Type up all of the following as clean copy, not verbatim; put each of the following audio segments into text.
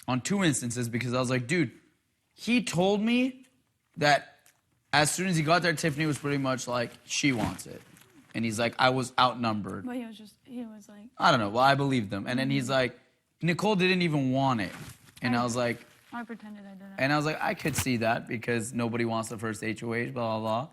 on 2 instances because I was like, dude, he told me that as soon as he got there, Tiffany was pretty much like, she wants it. And he's like, I was outnumbered. But he was like... I don't know. Well, I believed him. And then he's like, Nicole didn't even want it. And I was like... I pretended I didn't. And I was like, I could see that because nobody wants the first HOH, blah, blah, blah.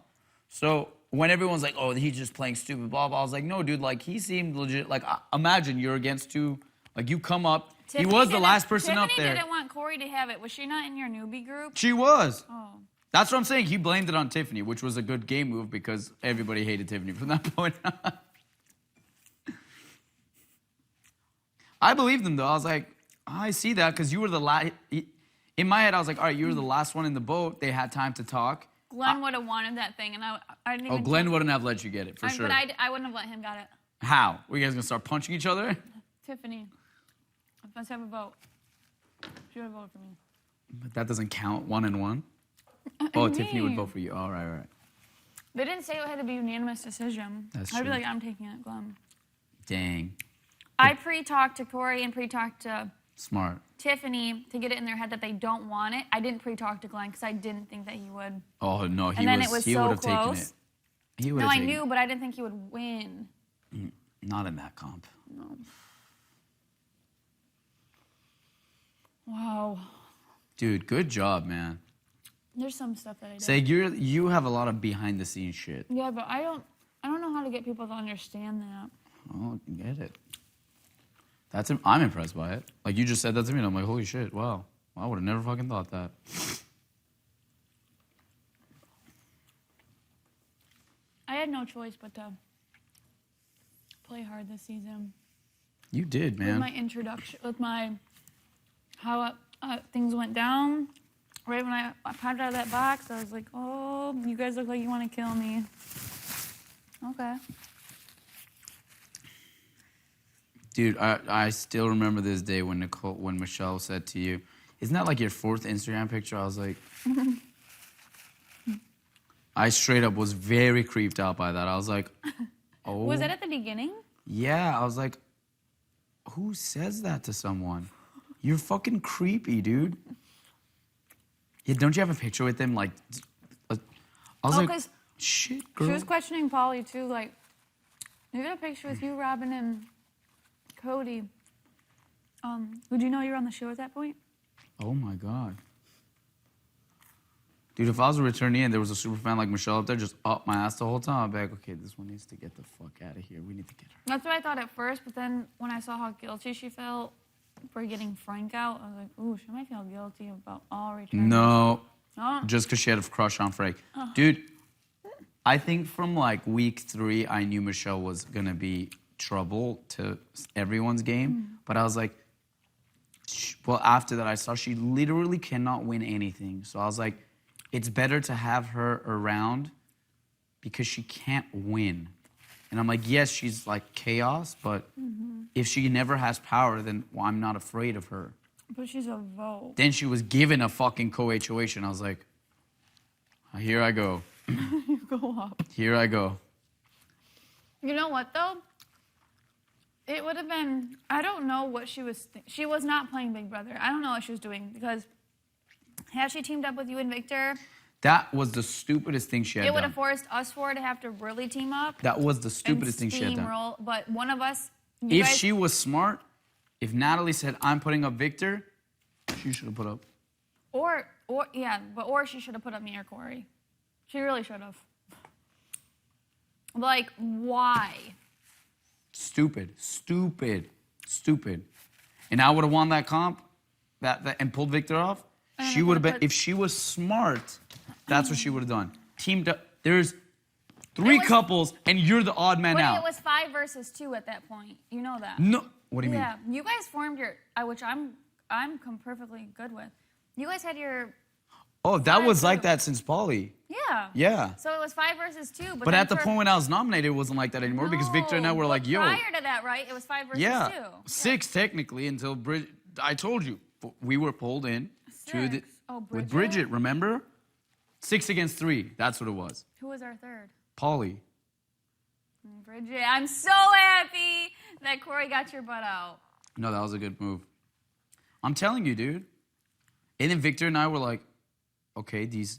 So when everyone's like, oh, he's just playing stupid, blah, blah, I was like, no, dude, like, he seemed legit. Like, imagine you're against two, like, you come up. Tiffany he was the last person up there. Tiffany didn't want Corey to have it. Was she not in your newbie group? She was. Oh. That's what I'm saying. He blamed it on Tiffany, which was a good game move because everybody hated Tiffany from that point on. I believed him, though. I was like, I see that because you were the last. In my head, I was like, all right, you were the last one in the boat. They had time to talk. Glenn would have wanted that thing, and I didn't even... Oh, Glenn wouldn't have let you get it, for sure. But I wouldn't have let him get it. How? Were you guys going to start punching each other? Tiffany. Let's have a vote. She would vote for me. But that doesn't count, 1 and 1? Oh, Tiffany would vote for you. All right, all right. They didn't say it had to be a unanimous decision. That's I'd true. be like, I'm taking it, Glenn. Dang. I pre-talked to Corey and pre-talked to... Smart. Tiffany to get it in their head that they don't want it. I didn't pre-talk to Glenn because I didn't think that he would. Oh, no, he would have so taken it. He would no, have I taken knew, but I didn't think he would win. Not in that comp. No. Wow. Dude, good job, man. There's some stuff that I did. Say, you have a lot of behind-the-scenes shit. Yeah, but I don't know how to get people to understand that. Oh, I get it. I'm impressed by it. Like, you just said that to me, and I'm like, holy shit, wow. I would have never fucking thought that. I had no choice but to play hard this season. You did, man. With my introduction, with how things went down. Right when I popped out of that box, I was like, oh, you guys look like you want to kill me. Okay. Dude, I still remember this day when Michelle said to you, isn't that like your 4th Instagram picture? I was like, I straight up was very creeped out by that. I was like, oh. Was that at the beginning? Yeah, I was like, who says that to someone? You're fucking creepy, dude. Yeah, don't you have a picture with them? Like, I was like, shit, girl. She was questioning Polly too. Like, you got a picture with you, Robin, and Cody. Would you know you were on the show at that point? Oh my God. Dude, if I was a returnee and there was a super fan like Michelle up there just up my ass the whole time, I'd be like, okay, this one needs to get the fuck out of here. We need to get her. That's what I thought at first, but then when I saw how guilty she felt for getting Frank out, I was like, ooh, she might feel guilty about all returnees. No. Oh. Just because she had a crush on Frank. Oh. Dude, I think from like week 3, I knew Michelle was going to be trouble to everyone's game. But I was like, well, after that, I saw she literally cannot win anything. So I was like, it's better to have her around because she can't win. And I'm like, yes, she's like chaos, but if she never has power, then I'm not afraid of her. But she's a vote. Then she was given a fucking co-HOH, and I was like, here I go. You go up. Here I go. You know what, though? It would have been, I don't know what she was not playing Big Brother. I don't know what she was doing because had she teamed up with you and Victor... That was the stupidest thing she had done. It would have forced us four to have to really team up. That was the stupidest thing she had done. But one of us... If she was smart, if Natalie said, I'm putting up Victor, she should have put up. Or she should have put up me or Corey. She really should have. Like, why? Stupid. And I would have won that comp and pulled Victor off. She would have been, if she was smart, that's what she would have done. Teamed up. There's three couples, and you're the odd man out. But it was 5 versus 2 at that point. You know that. No. What do you mean? Yeah. You guys formed your, which I'm perfectly good with. You guys had your... Oh, that was like that since Pauly. Yeah. Yeah. So it was 5 versus 2. But at the point when I was nominated, it wasn't like that anymore because Victor and I were like, yo. Prior to that, right? It was 5 versus 2. Yeah. 6 technically until Bridget. I told you. We were pulled in. With Bridget, remember? 6 against 3. That's what it was. Who was our third? Pauly. Bridget. I'm so happy that Corey got your butt out. No, that was a good move. I'm telling you, dude. And then Victor and I were like, okay, these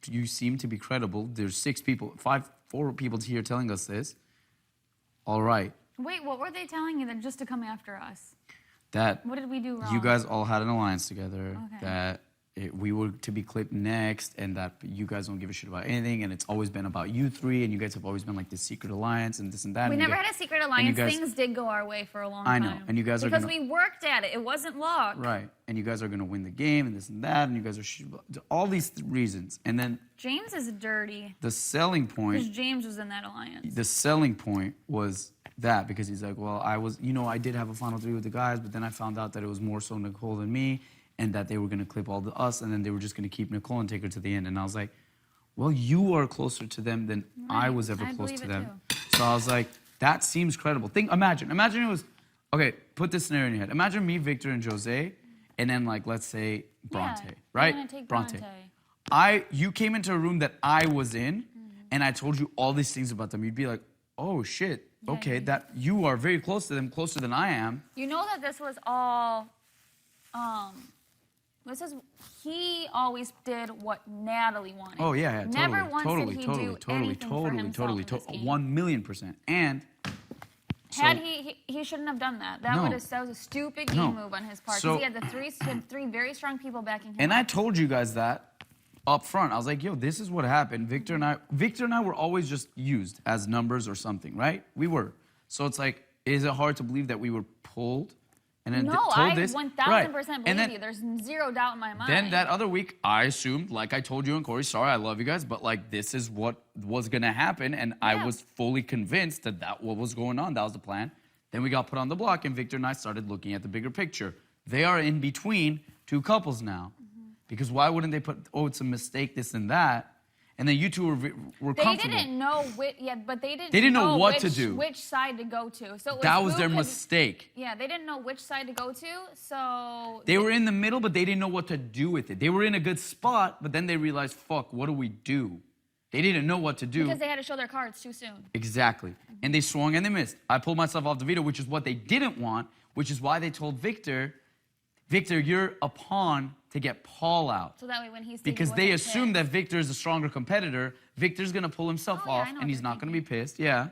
you seem to be credible. There's 4 people here telling us this. All right. Wait, what were they telling you then just to come after us? That what did we do wrong? You guys all had an alliance together. Okay. That we were to be clipped next, and that you guys don't give a shit about anything, and it's always been about you 3, and you guys have always been like this secret alliance and this and that. We never had a secret alliance. Things did go our way for a long time. I know, and you guys because we worked at it. It wasn't luck. Right, and you guys are gonna win the game, and this and that, and you guys are all these reasons, and then James is dirty. The selling point. Because James was in that alliance. The selling point was that because he's like, well, I did have a final 3 with the guys, but then I found out that it was more so Nicole than me, and that they were going to clip all us, and then they were just going to keep Nicole and take her to the end. And I was like, well, you are closer to them than I was ever close to them. Too. So I was like, that seems credible. Imagine it was, okay, put this scenario in your head. Imagine me, Victor, and Jose, and then like, let's say Bronte, right? I'm gonna take Bronte. You came into a room that I was in, and I told you all these things about them. You'd be like, oh shit, okay, that you are very close to them, closer than I am. You know that this was all, he always did what Natalie wanted. Oh yeah, Never once did he do anything for himself in this game. 1,000,000%. And he shouldn't have done that. That was a stupid game move on his part. Because he had the three very strong people backing him. And I told you guys that up front. I was like, yo, this is what happened. Victor and I were always just used as numbers or something, right? We were. So it's like, is it hard to believe that we were pulled? And then told this? 1,000% believe you. There's zero doubt in my mind. Then that other week, I assumed, like I told you and Corey, sorry, I love you guys, but like this is what was gonna happen, and I was fully convinced that what was going on. That was the plan. Then we got put on the block, and Victor and I started looking at the bigger picture. They are in between 2 couples now, because why wouldn't they put? Oh, it's a mistake, this and that. And then you 2 were comfortable. They didn't know but they didn't. They didn't know what to do. Which side to go to. So that was their mistake. Yeah, they didn't know which side to go to. So they were in the middle, but they didn't know what to do with it. They were in a good spot, but then they realized, fuck, what do we do? They didn't know what to do. Because they had to show their cards too soon. Exactly. And they swung and they missed. I pulled myself off the veto, which is what they didn't want, which is why they told Victor, you're a pawn to get Paul out. So that way when he's because they assume that Victor is a stronger competitor, Victor's gonna pull himself off and he's not gonna be pissed. Yeah.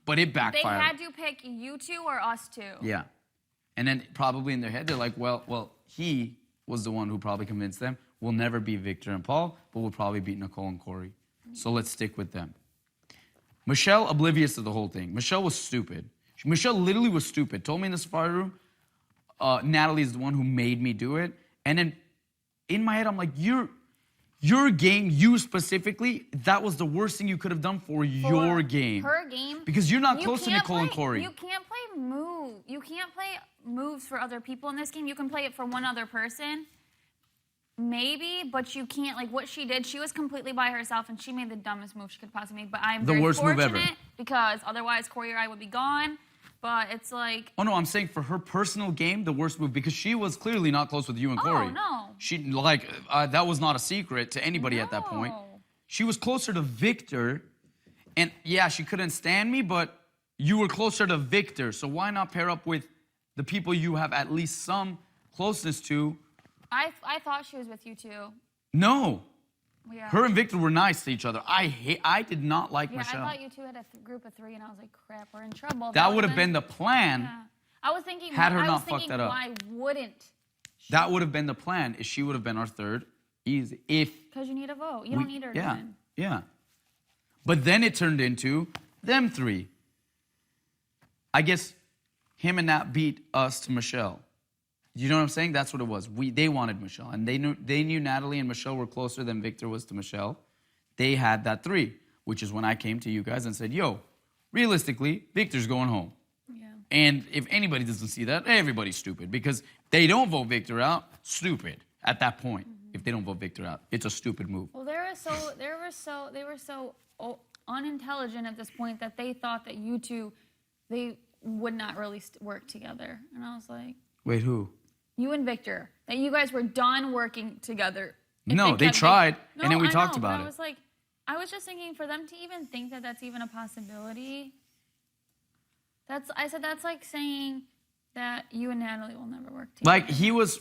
But it backfired. They had to pick you 2 or us 2. Yeah. And then probably in their head they're like, well, he was the one who probably convinced them. We'll never beat Victor and Paul, but we'll probably beat Nicole and Corey. So let's stick with them. Michelle, oblivious to the whole thing. Michelle was stupid. Michelle literally was stupid. Told me in the safari room, Natalie is the one who made me do it. And then in my head, I'm like, your game, you specifically, that was the worst thing you could have done for your game. Her game. Because you're not close to Nicole and Corey. You can't play You can't play moves for other people in this game. You can play it for one other person. Maybe, but you can't, like what she did, she was completely by herself and she made the dumbest move she could possibly make. But I'm very fortunate because otherwise Corey or I would be gone. But it's like... Oh, no, I'm saying for her personal game, the worst move, because she was clearly not close with you and Corey. Oh, no. She, that was not a secret to anybody at that point. She was closer to Victor, and yeah, she couldn't stand me, but you were closer to Victor, so why not pair up with the people you have at least some closeness to? I thought she was with you, too. No. Yeah. Her and Victor were nice to each other. I did not like Michelle. I thought you 2 had a group of 3, and I was like, crap, we're in trouble. That would have been the plan. Yeah. I was thinking, why wouldn't she? That would have been the plan. She would have been our third. Easy. Because you need a vote. You don't need her to win. Yeah. But then it turned into them 3. I guess him and Nat beat us to Michelle. You know what I'm saying? That's what it was. They wanted Michelle, and they knew Natalie and Michelle were closer than Victor was to Michelle. They had that 3, which is when I came to you guys and said, yo, realistically, Victor's going home. Yeah. And if anybody doesn't see that, everybody's stupid, because they don't vote Victor out, stupid at that point. If they don't vote Victor out, it's a stupid move. Well, they were so unintelligent at this point that they thought that you 2, they would not really work together. And I was like, wait, who? You and Victor, that you guys were done working together. No, they tried, and then we talked about it. I was just thinking, for them to even think that that's even a possibility. I said that's like saying that you and Natalie will never work together. Like he was